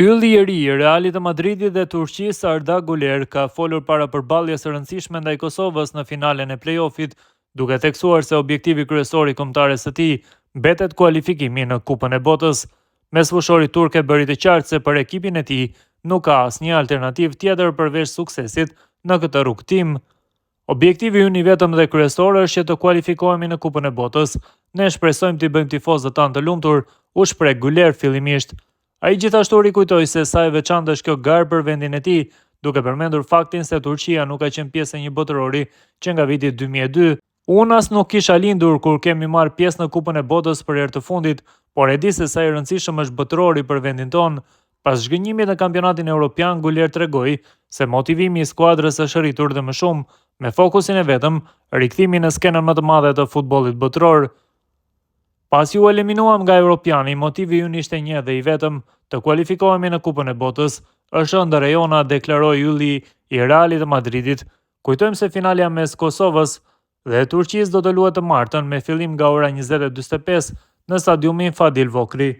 Ylli i ri i Realit të Madridit dhe Turqisë Arda Güler ka folur para përballjes së rëndësishme ndaj Kosovës në finalen e play-offit, duke theksuar se objektivi kryesor i kombëtares së tij mbetet kualifikimi në Kupën e Botës. Mesfushori turk e bëri të qartë se për ekipin e tij nuk ka asnjë alternativë tjetër përveç suksesit në këtë rrugtim. Objektivi ynë i vetëm dhe kryesor është që të kualifikohemi në Kupën e Botës. Ne shpresojmë t'i bëjmë tifozët tanë të lumtur, u shpreh Güler fillimisht. Ai gjithashtu rikujtoi se sa e veçantë është kjo garë për vendin e tij, duke përmendur faktin se Turqia nuk ka qenë pjesë e një botërori që nga viti 2002. Unë as nuk kisha lindur kur kemi marrë pjesë në Kupën e Botës për herë të fundit, por e di se sa i rëndësishëm është botërori për vendin tonë. Pas zhgënjimit në kampionatin evropian, Güler tregoi se motivimi i skuadrës është rritur dhe më shumë, me fokusin e vetëm rikthimi në skenën më të madhe të futbollit botëror. Pas ju eliminuam nga Europiani, motivi ynë ishte një dhe i vetëm, të kualifikohemi në Kupën e Botës, është ëndër e jona, deklaroi ylli i Realit të Madridit. Kujtojmë se finalja mes Kosovës dhe Turqisë do të luhet të martën me fillim nga ora 20:45 në stadiumin Fadil Vokri.